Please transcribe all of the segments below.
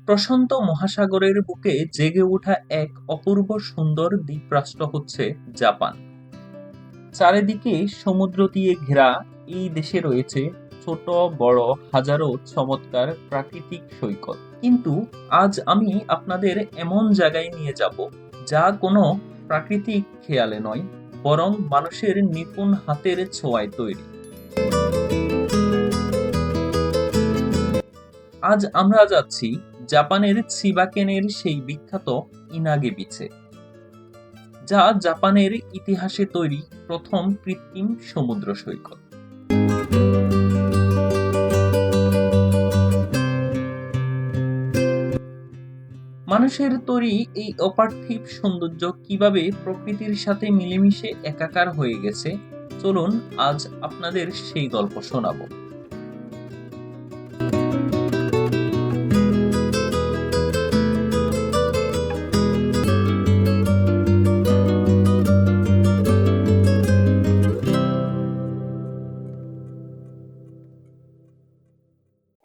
প্রশান্ত মহাসাগরের বুকে জেগে ওঠা এক অপূর্ব সুন্দর দ্বীপরাষ্ট্র হচ্ছে জাপান। চারিদিকে সমুদ্র দিয়ে ঘেরা এই দেশে রয়েছে ছোট বড় হাজারো চমৎকার প্রাকৃতিক সৈকত। কিন্তু আজ আমি আপনাদের এমন জায়গায় নিয়ে যাব যা কোনো প্রাকৃতিক খেয়ালে নয়, বরং মানুষের নিপুণ হাতের ছোঁয়ায় তৈরি। আজ আমরা যাচ্ছি জাপানের চিবাকেনের সেই বিখ্যাত ইনাগে বিচে, যা জাপানের ইতিহাসে তৈরি প্রথম কৃত্রিম সমুদ্র সৈকত। মানুষের তৈরি এই অপার্থিব সৌন্দর্য কিভাবে প্রকৃতির সাথে মিলেমিশে একাকার হয়ে গেছে, চলুন আজ আপনাদের সেই গল্প শোনাবো।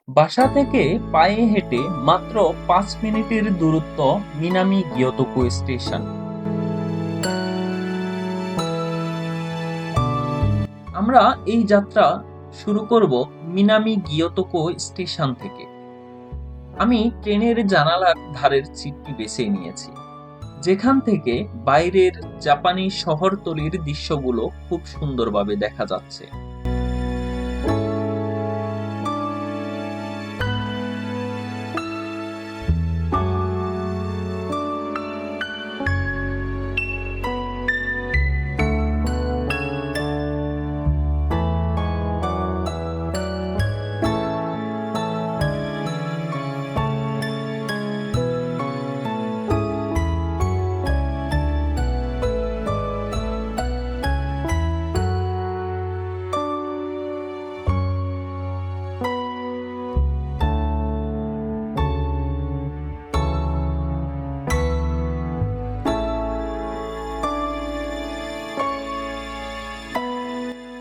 বাসা থেকে পায়ে হেঁটে মাত্র 5 মিনিটের দূরত্ব মিনামি গিয়োতোকু স্টেশন। আমরা এই যাত্রা শুরু করব মিনামি গিয়োতোকু স্টেশন থেকে। আমি ট্রেনের জানালার ধারের সিটটি বেছে নিয়েছি, যেখান থেকে বাইরের জাপানি শহরতলির দৃশ্যগুলো খুব সুন্দরভাবে দেখা যাচ্ছে।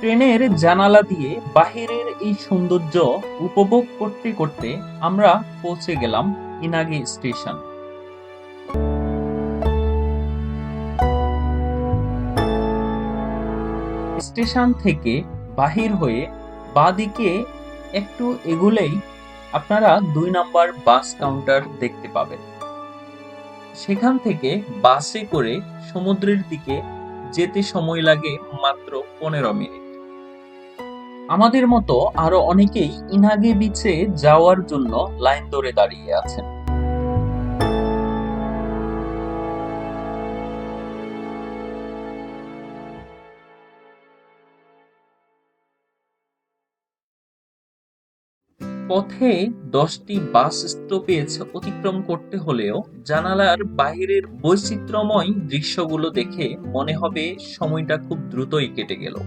ট্রেনের জানালা দিয়ে বাহিরের এই সৌন্দর্য উপভোগ করতে করতে আমরা পৌঁছে গেলাম ইনাগে স্টেশন। স্টেশন থেকে বাহির হয়ে বাঁদিকে একটু এগুলেই আপনারা 2 নম্বর বাস কাউন্টার দেখতে পাবেন। সেখান থেকে বাসে করে সমুদ্রের দিকে যেতে সময় লাগে মাত্র 15 মিনিট। আমাদের মতো আরো অনেকেই ইনাগে বিচে যাওয়ার জন্য লাইন ধরে দাঁড়িয়ে আছেন। পথে 10টি বাস স্টপেজ অতিক্রম করতে হলেও জানালার বাইরের বৈচিত্র্যময় দৃশ্যগুলো দেখে মনে হবে সময়টা খুব দ্রুতই কেটে গেল।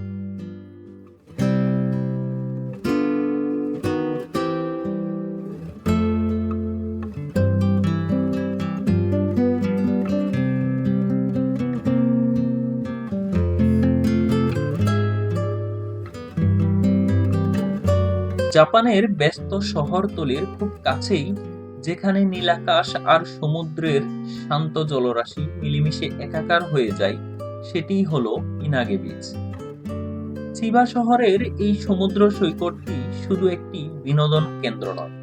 জাপানের ব্যস্ত শহরতলির খুব কাছেই, যেখানে নীলাকাশ আর সমুদ্রের শান্ত জলরাশি মিলেমিশে একাকার হয়ে যায়, সেটিই হলো ইনাগে বিচ। চিবা শহরের এই সমুদ্র সৈকতটি শুধু একটি বিনোদন কেন্দ্র নয়,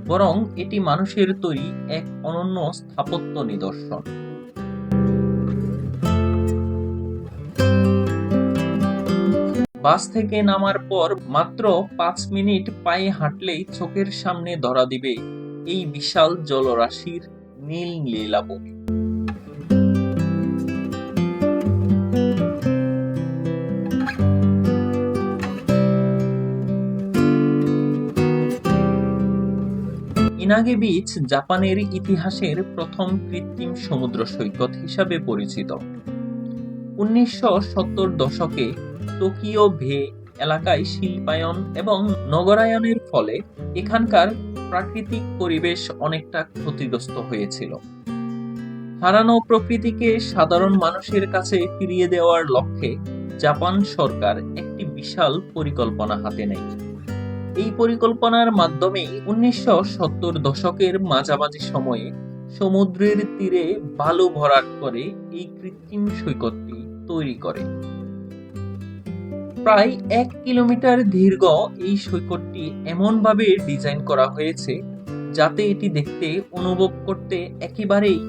বরং এটি মানুষের তৈরি এক অনন্য স্থাপত্য নিদর্শন। বাস থেকে নামার পর মাত্র 5 মিনিট পায়ে হাঁটলেই চোখের সামনে ধরা দিবে এই বিশাল জলরাশির নীল লীলাভূমি। ইনাগে বিচ জাপানের ইতিহাসের প্রথম কৃত্রিম সমুদ্র সৈকত হিসাবে পরিচিত। 1970 দশকে টোকিও বে এলাকায় শিল্পায়ন এবং নগরায়নের ফলে এখানকার প্রাকৃতিক পরিবেশ অনেকটা ক্ষতিগ্রস্ত হয়েছিল। হারানো প্রকৃতিকে সাধারণ মানুষের কাছে ফিরিয়ে দেওয়ার লক্ষ্যে জাপান সরকার একটি বিশাল পরিকল্পনা হাতে নেয়। এই পরিকল্পনার মাধ্যমে 1970 দশকের মাঝামাঝি সময়ে সমুদ্রের তীরে বালু ভরাট করে এই কৃত্রিম সৈকতটি তৈরি করে। প্রায় 1 কিলোমিটার দীর্ঘ এই সৈকতটি এমনভাবে ডিজাইন করা হয়েছে যাতে এটি দেখতে অনুভব করতে একেবারেই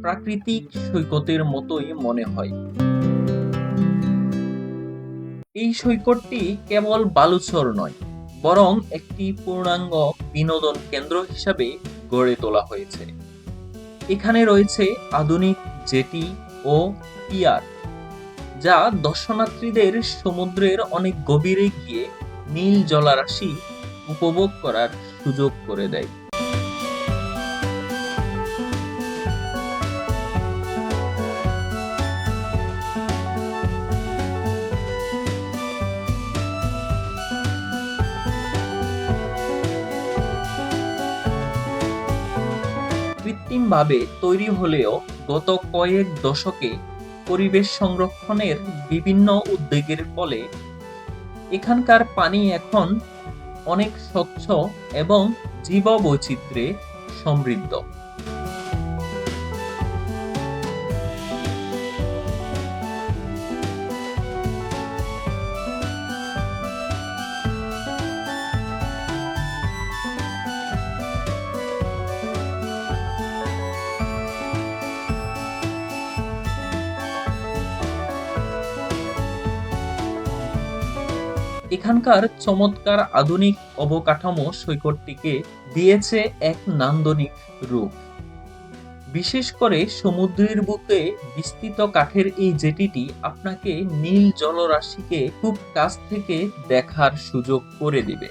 প্রাকৃতিক সৈকতের মতোই মনে হয়। এই সৈকতটি কেবল বালুচর নয়, বরং একটি পূর্ণাঙ্গ বিনোদন কেন্দ্র হিসাবে গড়ে তোলা হয়েছে। এখানে রয়েছে আধুনিক জেটি ও পিয়ার, যা দর্শনার্থীদের সমুদ্রের অনেক গভীরে গিয়ে নীল জলরাশি উপভোগ করার সুযোগ করে দেয়। কৃত্রিমভাবে তৈরি হলেও গত কয়েক দশকে পরিবেশ সংরক্ষণের বিভিন্ন উদ্যোগের ফলে এখানকার পানি এখন অনেক স্বচ্ছ এবং জীববৈচিত্র্যে সমৃদ্ধ। এখানকার চমৎকার আধুনিক অবকাঠামো সৈকতটিকে দিয়েছে এক নান্দনিক রূপ। বিশেষ করে সমুদ্রের বুকে বিস্তৃত কাঠের এই জেটিটি আপনাকে নীল জলরাশিকে খুব কাছ থেকে দেখার সুযোগ করে দিবে।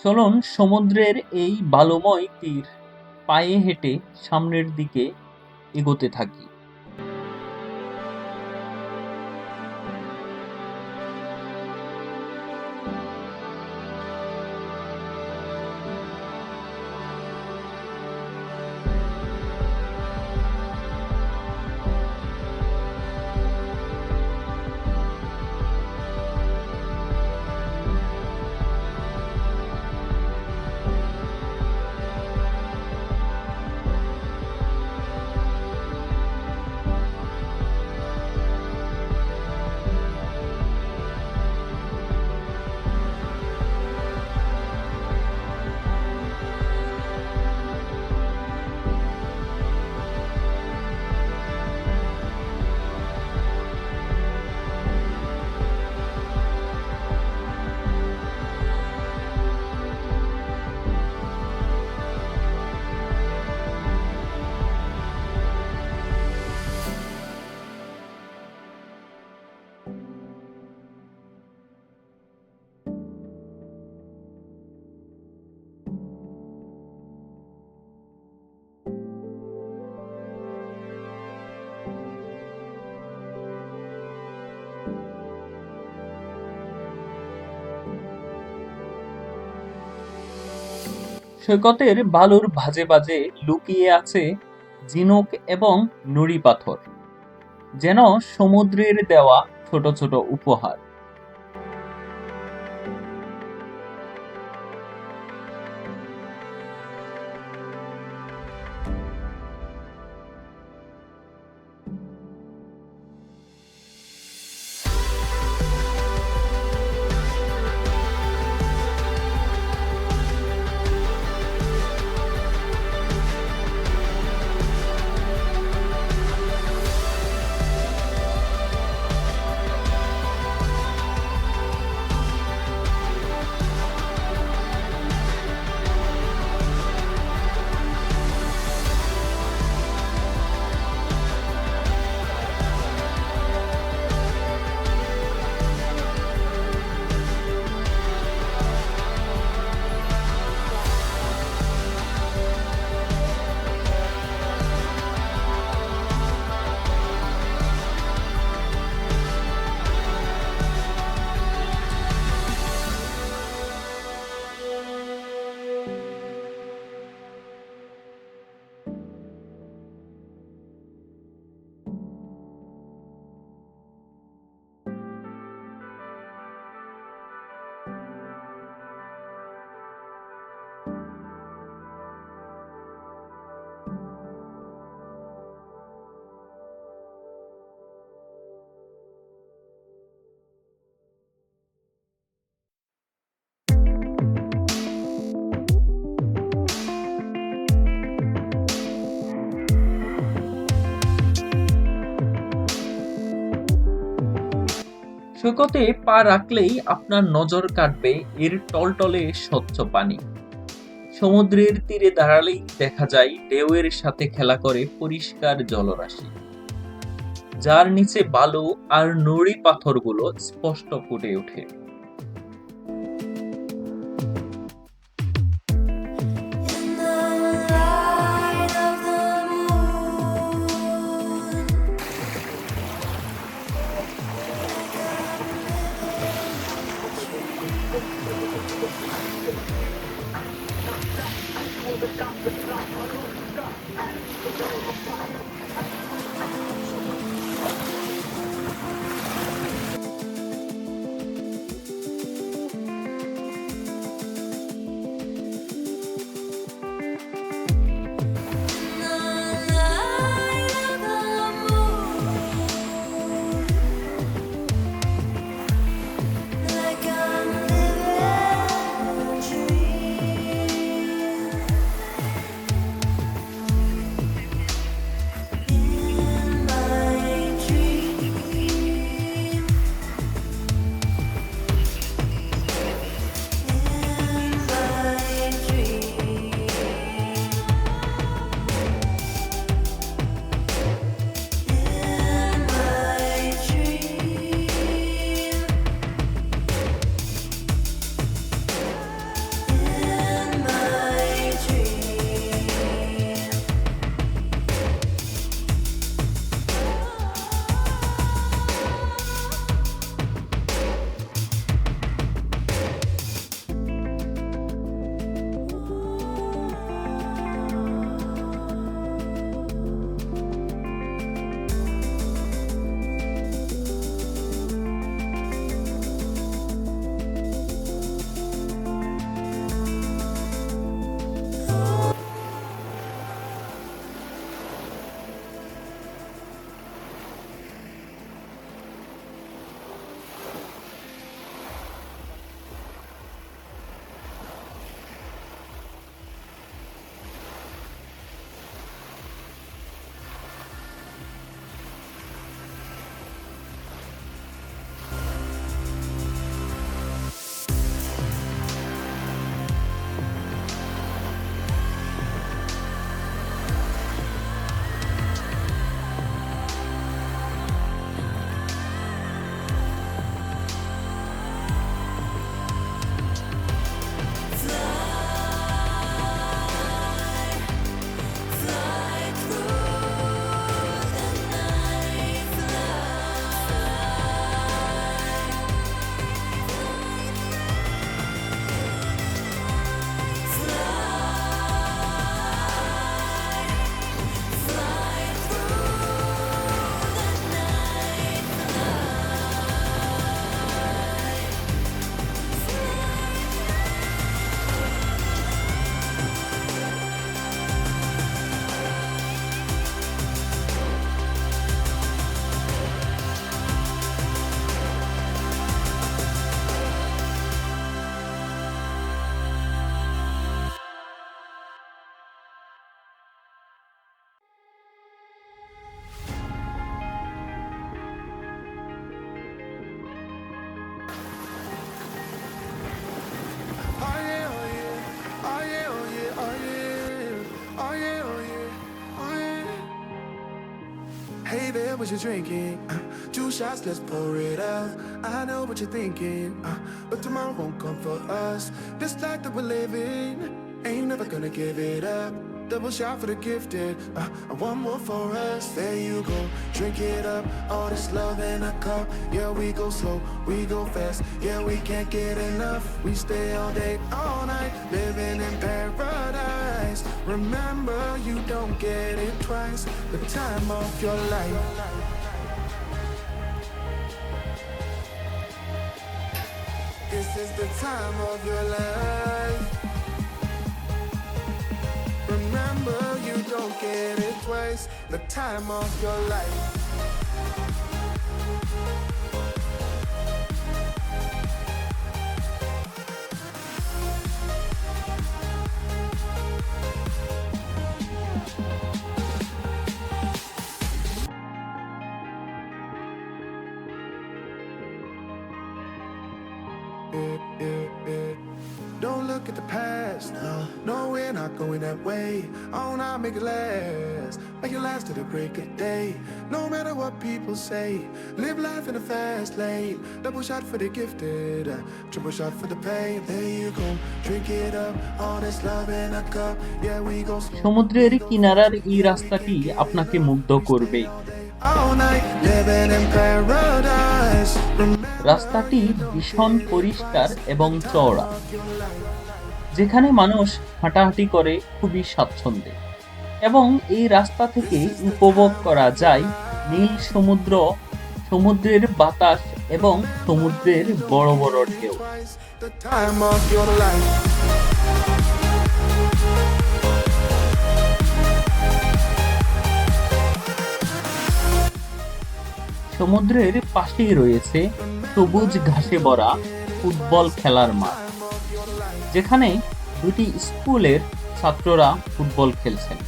চলুন সমুদ্রের এই বালুময় তীর পায়ে হেঁটে সামনের দিকে এগোতে থাকি। সৈকতের বালুর ভাঁজে ভাঁজে লুকিয়ে আছে ঝিনুক এবং নুড়ি পাথর, যেন সমুদ্রের দেওয়া ছোট ছোট উপহার। সৈকতে পা রাখলেই আপনার নজর কাটবে এর টলটলে স্বচ্ছ পানি। সমুদ্রের তীরে দাঁড়ালেই দেখা যায় ঢেউয়ের সাথে খেলা করে পরিষ্কার জলরাশি, যার নিচে বালু আর নুড়ি পাথরগুলো স্পষ্ট ফুটে ওঠে। In the light of the moon, in the light of the moon, like I'm living a dream. In my dream, in my dream. In my dream, in my dream. Fly through the night, fly through the night. Oh yeah, oh yeah, oh yeah, oh yeah, oh yeah, oh yeah, oh yeah, oh yeah. Hey there, what you drinking? 2 shots, let's pour it out. I know what you're thinking, but tomorrow won't come for us. This life that we're living, ain't never gonna give it up. Double shot for the gifted, and one more for us. There you go, drink it up. All this love in a cup. Yeah, we go slow, we go fast. Yeah, we can't get enough. We stay all day, all night, living in paradise. Remember, you don't get it twice. The time of your life. This is the time of your life. Remember, you don't get it twice. The time of your life. Don't look at the past, no, we're not going that way. Oh, now make it last till the break of day. No matter what people say, live life in a fast lane. Double shot for the gifted, triple shot for the pain. There you go, drink it up, all this love in a cup. Yeah, we go সমুদ্রের কিনারার এই রাস্তাটি আপনাকে মুগ্ধ করবে। all night, living in paradise. রাস্তাটি ভীষণ পরিষ্কার এবং চওড়া, যেখানে মানুষ হাঁটাহাঁটি করে খুবই স্বাচ্ছন্দ্যে, এবং এই রাস্তা থেকে উপভোগ করা যায় নীল সমুদ্র, সমুদ্রের বাতাস এবং সমুদ্রের বড় বড় ঢেউ। The time of your life. সমুদ্রের পাশেই রয়েছে সবুজ ঘাসে ভরা ফুটবল খেলার মাঠ, যেখানে দুটি স্কুলের ছাত্ররা ফুটবল খেলছেন।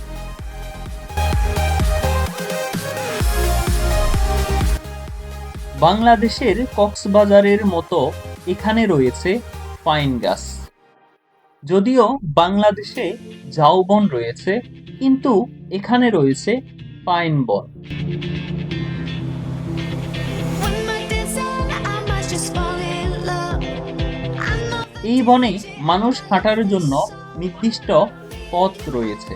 বাংলাদেশের কক্সবাজারের মতো এখানে রয়েছে পাইন গাছ। যদিও বাংলাদেশে ঝাউবন রয়েছে, কিন্তু এখানে রয়েছে পাইন বন। When my days end, I must just fall in love. I know এই বনে মানুষ হাঁটার জন্য নির্দিষ্ট পথ রয়েছে।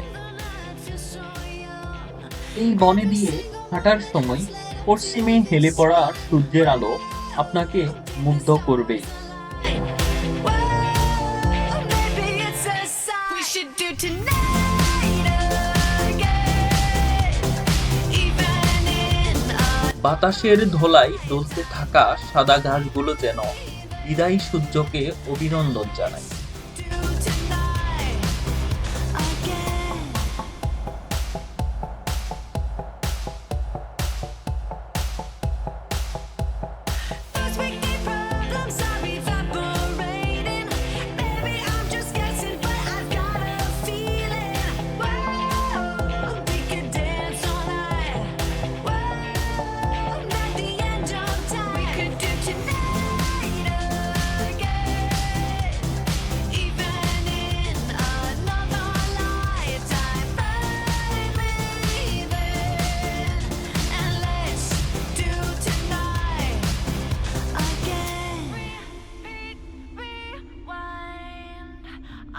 এই বনে দিয়ে হাঁটার সময় পশ্চিমে হেলে পড়া সূর্যের আলো আপনাকে মুগ্ধ করবে। maybe it's a sign we should do tonight again. Even in a বাতাসের ধোলায় দুলতে থাকা সাদা ঘাসগুলো যেন বিদায়ী সূর্যকে অভিনন্দন জানায়। do tonight again. Those weekday problems are evaporating. Maybe I'm just guessing, but I've got a feeling. Whoa, we could dance all night. Whoa, at the end of time, we could do tonight again. Even in another lifetime, baby. And let's do tonight again. Rewind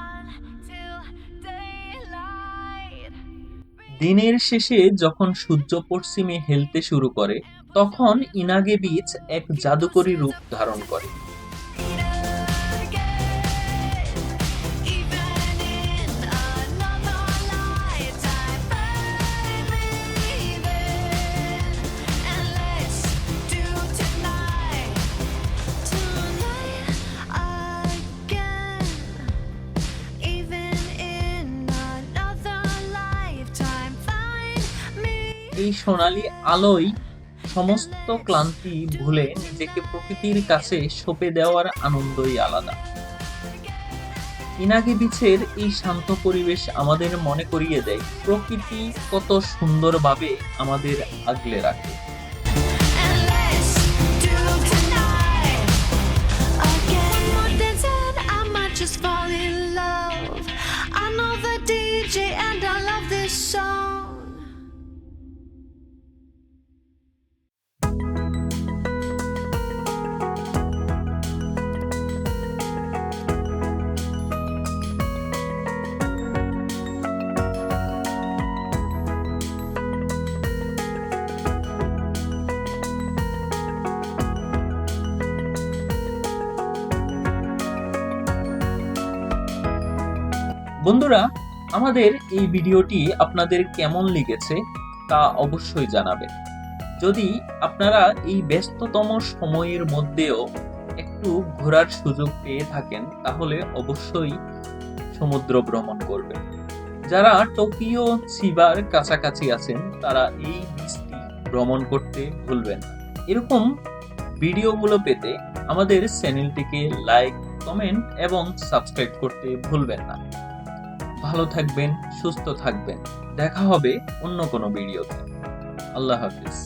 until daylight. দিনের শেষে যখন সূর্য পশ্চিমে হেলতে শুরু করে, তখন ইনাগে beach এক জাদুকরী রূপ ধারণ করে। Even in another lifetime, baby. And let's do tonight again. Even in another lifetime, find me. এই সোনালী আলোয় সমস্ত ক্লান্তি ভুলে নিজেকে প্রকৃতির কাছে সঁপে দেওয়ার আনন্দই আলাদা। ইনাগে বিচের এই শান্ত পরিবেশ আমাদের মনে করিয়ে দেয় প্রকৃতি কত সুন্দরভাবে আমাদের আগলে রাখে। And let's do tonight again. More than said, I might just fall in love. I know the DJ and I love this song. বন্ধুরা, আমাদের এই ভিডিওটি আপনাদের কেমন লেগেছে তা অবশ্যই জানাবেন। যদি আপনারা এই ব্যস্ততম সময়ের মধ্যেও একটু ঘোরার সুযোগ পেয়ে থাকেন, তাহলে অবশ্যই সমুদ্র ভ্রমণ করবেন। যারা টোকিও চিবার কাছাকাছি আছেন, তারা এই বিচটি ভ্রমণ করতে ভুলবেন না। এরকম ভিডিওগুলো পেতে আমাদের চ্যানেলটিকে লাইক, কমেন্ট এবং সাবস্ক্রাইব করতে ভুলবেন না। ভালো থাকবেন, সুস্থ থাকবেন। দেখা হবে অন্য কোনো ভিডিওতে। আল্লাহ হাফিজ।